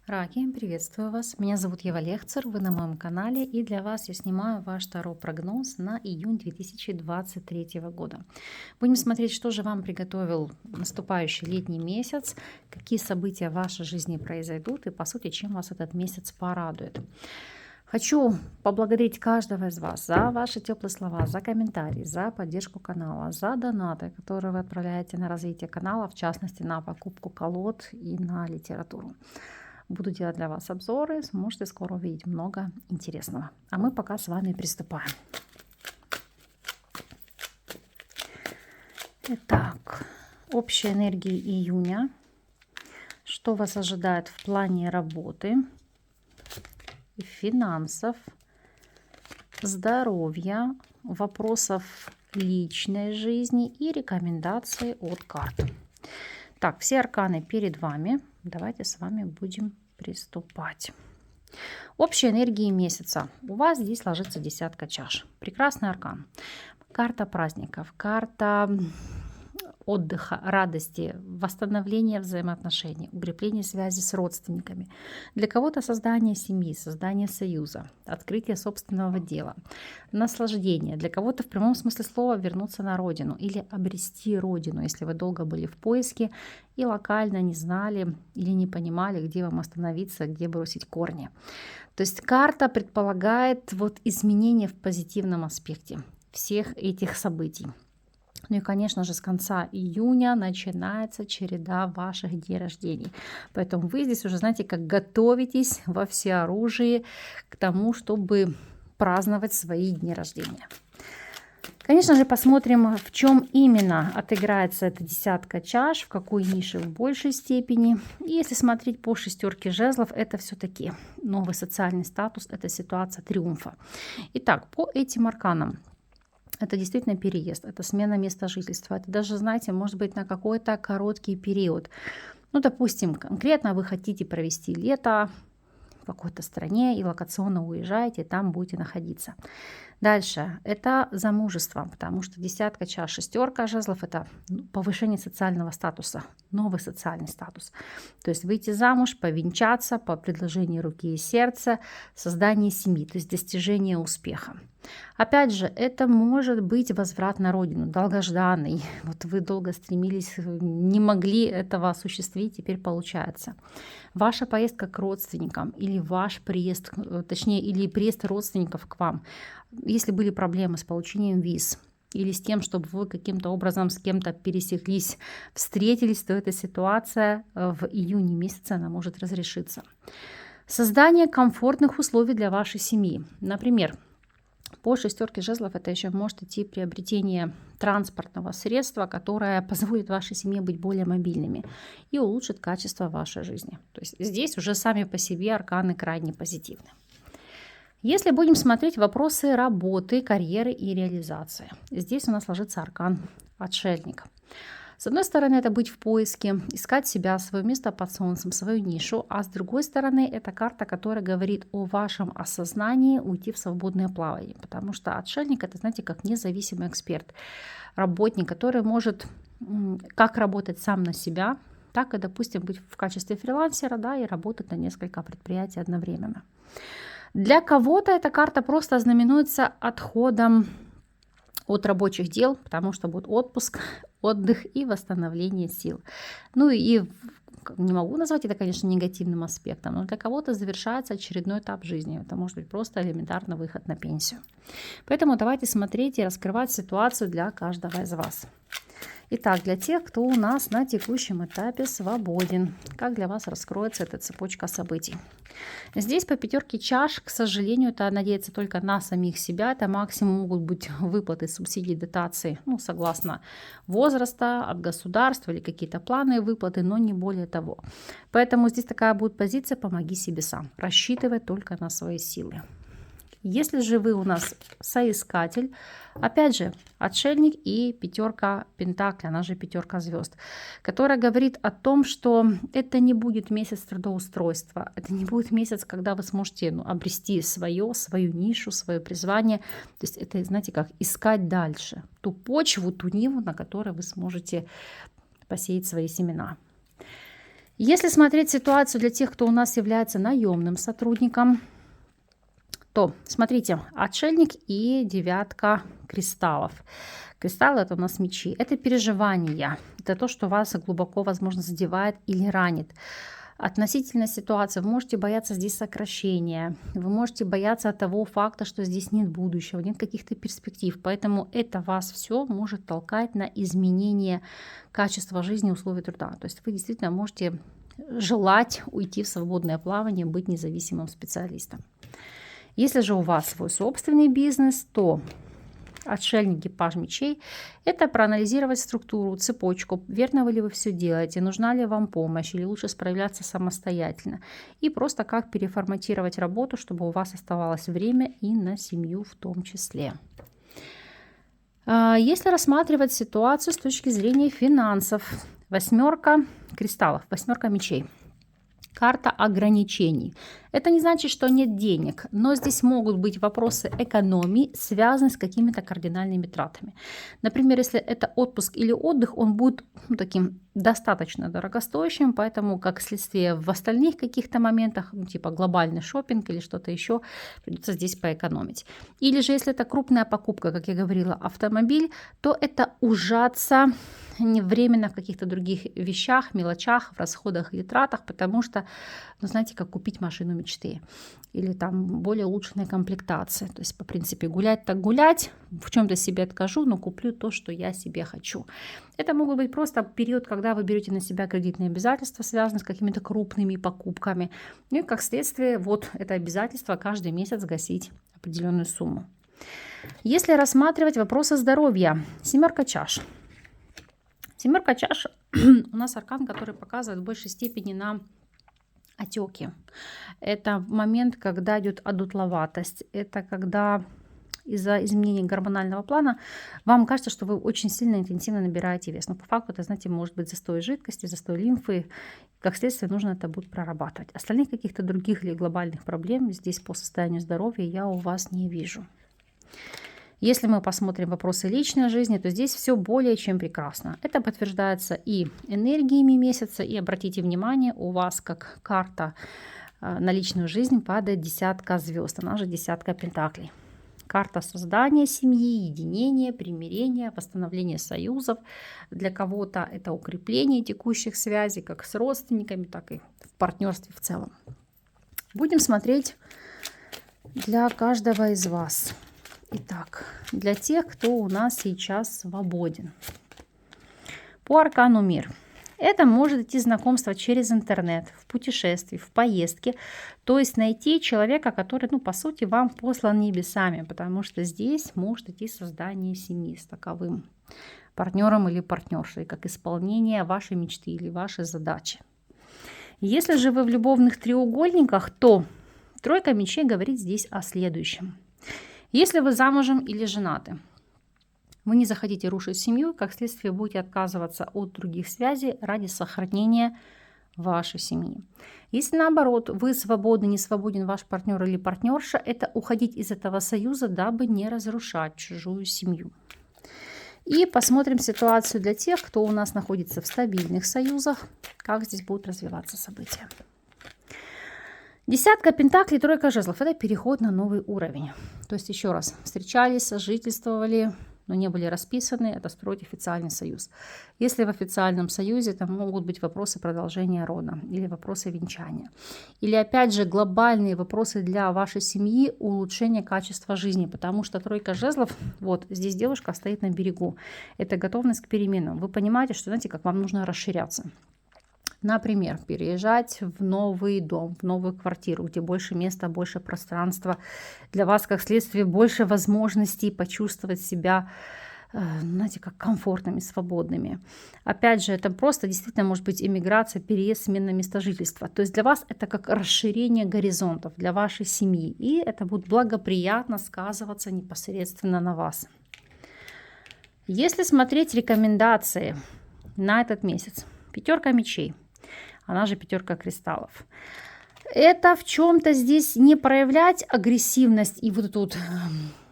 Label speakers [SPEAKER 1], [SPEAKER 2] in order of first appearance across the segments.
[SPEAKER 1] Раки, приветствую вас. Меня зовут Ева Лехцер, вы на моем канале, и для вас я снимаю ваш таро-прогноз на июнь 2023 года. Будем смотреть, что же вам приготовил наступающий летний месяц, какие события в вашей жизни произойдут и, по сути, чем вас этот месяц порадует. Хочу поблагодарить каждого из вас за ваши теплые слова, за комментарии, за поддержку канала, за донаты, которые вы отправляете на развитие канала, в частности на покупку колод и на литературу. Буду делать для вас обзоры, сможете скоро увидеть много интересного. А мы пока с вами приступаем. Итак, общая энергия июня. Что вас ожидает в плане работы, финансов, здоровья, вопросов личной жизни и рекомендации от карт. Так, все арканы перед вами. Давайте с вами будем приступать. Общая энергия месяца. У вас здесь ложится десятка чаш. Прекрасный аркан. Карта праздников, карта отдыха, радости, восстановления взаимоотношений, укрепления связи с родственниками. Для кого-то создание семьи, создание союза, открытие собственного дела, наслаждение. Для кого-то в прямом смысле слова вернуться на родину или обрести родину, если вы долго были в поиске и локально не знали или не понимали, где вам остановиться, где бросить корни. То есть карта предполагает изменения в позитивном аспекте всех этих событий. Ну и, конечно же, с конца июня начинается череда ваших дней рождений. Поэтому вы здесь уже, знаете, как готовитесь во всеоружии к тому, чтобы праздновать свои дни рождения. Конечно же, посмотрим, в чем именно отыграется эта десятка чаш, в какой нише в большей степени. И если смотреть по шестерке жезлов, это все-таки новый социальный статус, это ситуация триумфа. Итак, по этим арканам. Это действительно переезд, это смена места жительства. Это даже, знаете, может быть на какой-то короткий период. Ну, допустим, конкретно вы хотите провести лето в какой-то стране и локационно уезжаете, там будете находиться. Дальше это замужество, потому что десятка чаш, шестерка жезлов – это повышение социального статуса, новый социальный статус. То есть выйти замуж, повенчаться по предложению руки и сердца, создание семьи, то есть достижение успеха. Опять же, это может быть возврат на родину, долгожданный. Вот вы долго стремились, не могли этого осуществить, теперь получается. Ваша поездка к родственникам или ваш приезд, точнее, или приезд родственников к вам. Если были проблемы с получением виз или с тем, чтобы вы каким-то образом с кем-то пересеклись, встретились, то эта ситуация в июне месяце она может разрешиться. Создание комфортных условий для вашей семьи. Например, по шестерке жезлов это еще может идти приобретение транспортного средства, которое позволит вашей семье быть более мобильными и улучшит качество вашей жизни. То есть здесь уже сами по себе арканы крайне позитивны. Если будем смотреть вопросы работы, карьеры и реализации, здесь у нас ложится аркан отшельника. С одной стороны, это быть в поиске, искать себя, свое место под солнцем, свою нишу, а с другой стороны, это карта, которая говорит о вашем осознании уйти в свободное плавание, потому что отшельник – это, знаете, как независимый эксперт, работник, который может как работать сам на себя, так и, допустим, быть в качестве фрилансера, да, и работать на несколько предприятий одновременно. Для кого-то эта карта просто знаменуется отходом от рабочих дел, потому что будет отпуск, отдых и восстановление сил. Ну и не могу назвать это, конечно, негативным аспектом, но для кого-то завершается очередной этап жизни. Это может быть просто элементарно выход на пенсию. Поэтому давайте смотреть и раскрывать ситуацию для каждого из вас. Итак, для тех, кто у нас на текущем этапе свободен, как для вас раскроется эта цепочка событий. Здесь по пятерке чаш, к сожалению, это надеяться только на самих себя. Это максимум могут быть выплаты субсидий, дотаций, согласно возраста, от государства или какие-то планы выплаты, но не более того. Поэтому здесь такая будет позиция «помоги себе сам», рассчитывай только на свои силы. Если же вы у нас соискатель, опять же, отшельник и пятерка пентаклей, она же пятерка звезд, которая говорит о том, что это не будет месяц трудоустройства, это не будет месяц, когда вы сможете обрести свою нишу, свое призвание. То есть это, знаете, как искать дальше ту почву, ту ниву, на которой вы сможете посеять свои семена. Если смотреть ситуацию для тех, кто у нас является наемным сотрудником, то смотрите, отшельник и девятка кристаллов. Кристаллы — это у нас мечи, это переживания, это то, что вас глубоко, возможно, задевает или ранит. Относительно ситуации вы можете бояться здесь сокращения, вы можете бояться того факта, что здесь нет будущего, нет каких-то перспектив. Поэтому это вас все может толкать на изменение качества жизни, условий труда. То есть вы действительно можете желать уйти в свободное плавание, быть независимым специалистом. Если же у вас свой собственный бизнес, то отшельник и паж мечей — это проанализировать структуру, цепочку, верно ли вы все делаете, нужна ли вам помощь или лучше справляться самостоятельно. И просто как переформатировать работу, чтобы у вас оставалось время и на семью в том числе. Если рассматривать ситуацию с точки зрения финансов, восьмерка кристаллов, восьмерка мечей. Карта ограничений. Это не значит, что нет денег, но здесь могут быть вопросы экономии, связанные с какими-то кардинальными тратами. Например, если это отпуск или отдых, он будет таким достаточно дорогостоящим, поэтому, как следствие, в остальных каких-то моментах, типа глобальный шопинг или что-то еще, придется здесь поэкономить. Или же, если это крупная покупка, как я говорила, автомобиль, то это ужаться временно в каких-то других вещах, мелочах, в расходах или тратах, потому что, ну, знаете, как купить машину мечты или там более улучшенной комплектации. То есть, по принципе, гулять так гулять, в чем-то себе откажу, но куплю то, что я себе хочу. Это могут быть просто период, когда вы берете на себя кредитные обязательства, связанные с какими-то крупными покупками. Ну и, как следствие, вот это обязательство каждый месяц гасить определенную сумму. Если рассматривать вопросы здоровья, семерка чаш. Семерка чаш у нас аркан, который показывает в большей степени на отеки. Это момент, когда идет одутловатость. Это когда из-за изменения гормонального плана вам кажется, что вы очень сильно интенсивно набираете вес. Но по факту это, знаете, может быть застой жидкости, застой лимфы. Как следствие, нужно это будет прорабатывать. Остальных каких-то других или глобальных проблем здесь по состоянию здоровья я у вас не вижу. Если мы посмотрим вопросы личной жизни, то здесь все более чем прекрасно. Это подтверждается и энергиями месяца, и обратите внимание, у вас как карта на личную жизнь падает десятка звезд, она же десятка пентаклей. Карта создания семьи, единения, примирения, восстановления союзов. Для кого-то это укрепление текущих связей, как с родственниками, так и в партнерстве в целом. Будем смотреть для каждого из вас. Итак, для тех, кто у нас сейчас свободен. По аркану мир. Это может идти знакомство через интернет, в путешествии, в поездке. То есть найти человека, который, ну, по сути, вам послан небесами. Потому что здесь может идти создание семьи с таковым партнером или партнершей, как исполнение вашей мечты или вашей задачи. Если же вы в любовных треугольниках, то тройка мечей говорит здесь о следующем. Если вы замужем или женаты, вы не захотите рушить семью, как следствие будете отказываться от других связей ради сохранения вашей семьи. Если наоборот, вы свободны, не свободен ваш партнер или партнерша, это уходить из этого союза, дабы не разрушать чужую семью. И посмотрим ситуацию для тех, кто у нас находится в стабильных союзах, как здесь будут развиваться события. Десятка пентаклей, тройка жезлов – это переход на новый уровень. То есть, еще раз, встречались, сожительствовали, но не были расписаны, это строить официальный союз. Если в официальном союзе, там могут быть вопросы продолжения рода или вопросы венчания. Или, опять же, глобальные вопросы для вашей семьи, улучшения качества жизни. Потому что тройка жезлов, вот здесь девушка стоит на берегу. Это готовность к переменам. Вы понимаете, что, знаете, как вам нужно расширяться. Например, переезжать в новый дом, в новую квартиру, где больше места, больше пространства. Для вас, как следствие, больше возможностей почувствовать себя, знаете, как комфортными, свободными. Опять же, это просто действительно может быть эмиграция, переезд, смена места жительства. То есть для вас это как расширение горизонтов для вашей семьи. И это будет благоприятно сказываться непосредственно на вас. Если смотреть рекомендации на этот месяц, пятерка мечей. Она же пятерка кристаллов. Это в чем-то здесь не проявлять агрессивность и вот эту вот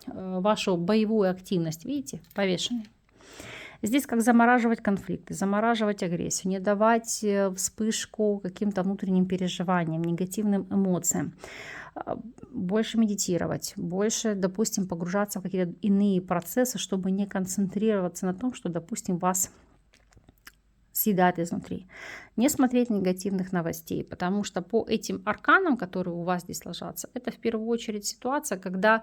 [SPEAKER 1] вашу боевую активность. Видите, повешенный. Здесь как замораживать конфликты, замораживать агрессию, не давать вспышку каким-то внутренним переживаниям, негативным эмоциям. Больше медитировать, больше, допустим, погружаться в какие-то иные процессы, чтобы не концентрироваться на том, что, допустим, вас съедает изнутри. Не смотреть негативных новостей, потому что по этим арканам, которые у вас здесь ложатся, это в первую очередь ситуация, когда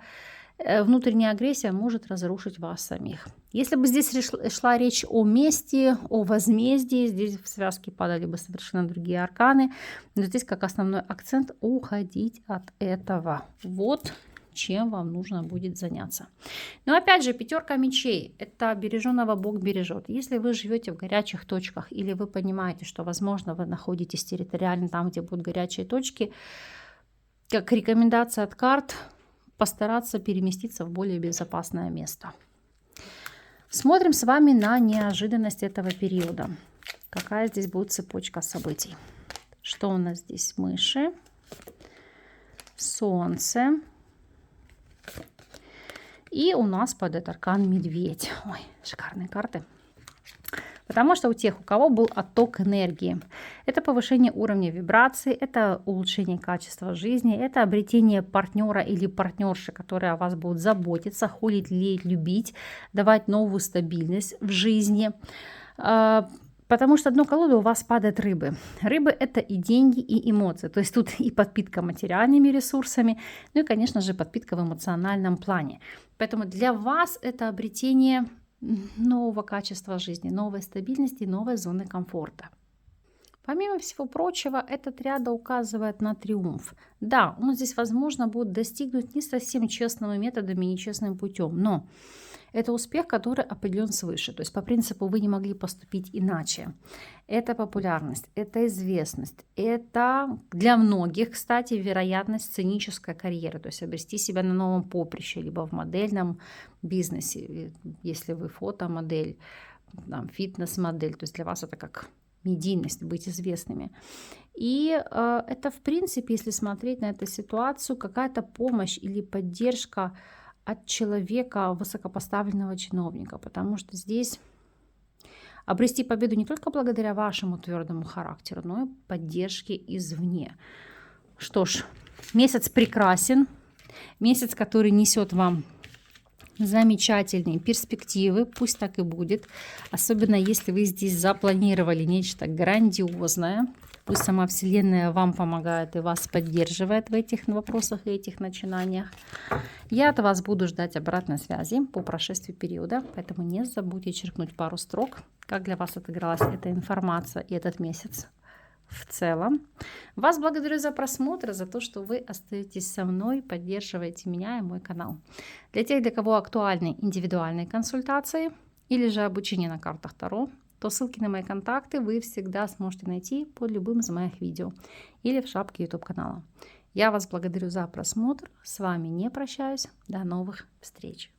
[SPEAKER 1] внутренняя агрессия может разрушить вас самих. Если бы здесь шла речь о мести, о возмездии, здесь в связке падали бы совершенно другие арканы, но здесь как основной акцент уходить от этого. Вот чем вам нужно будет заняться. Но опять же, 5 мечей – это береженого Бог бережет. Если вы живете в горячих точках или вы понимаете, что, возможно, вы находитесь территориально там, где будут горячие точки, как рекомендация от карт – постараться переместиться в более безопасное место. Смотрим с вами на неожиданность этого периода. Какая здесь будет цепочка событий. Что у нас здесь? Мыши, Солнце. И у нас падает аркан Медведь. Ой, шикарные карты. Потому что у тех, у кого был отток энергии, это повышение уровня вибраций, это улучшение качества жизни, это обретение партнера или партнерши, которые о вас будут заботиться, холить, леять, любить, давать новую стабильность в жизни. Потому что дно колоды у вас падает рыбы. Рыбы – это и деньги, и эмоции. То есть тут и подпитка материальными ресурсами, ну и, конечно же, подпитка в эмоциональном плане. Поэтому для вас это обретение нового качества жизни, новой стабильности, новой зоны комфорта. Помимо всего прочего, этот ряд указывает на триумф. Да, он здесь, возможно, будет достигнут не совсем честными методами, нечестным путем, но это успех, который определен свыше. То есть по принципу вы не могли поступить иначе. Это популярность, это известность, это для многих, кстати, вероятность сценической карьеры. То есть обрести себя на новом поприще, либо в модельном бизнесе, если вы фотомодель, там, фитнес-модель. То есть для вас это как медийность, быть известными. И это, в принципе, если смотреть на эту ситуацию, какая-то помощь или поддержка от человека, высокопоставленного чиновника, потому что здесь обрести победу не только благодаря вашему твердому характеру, но и поддержке извне. Что ж, месяц прекрасен, месяц, который несет вам замечательные перспективы, пусть так и будет, особенно если вы здесь запланировали нечто грандиозное. Пусть сама Вселенная вам помогает и вас поддерживает в этих вопросах и этих начинаниях. Я от вас буду ждать обратной связи по прошествии периода, поэтому не забудьте черкнуть пару строк, как для вас отыгралась эта информация и этот месяц в целом. Вас благодарю за просмотр, за то, что вы остаетесь со мной, поддерживаете меня и мой канал. Для тех, для кого актуальны индивидуальные консультации или же обучение на картах Таро, то ссылки на мои контакты вы всегда сможете найти под любым из моих видео или в шапке YouTube канала. Я вас благодарю за просмотр. С вами не прощаюсь. До новых встреч.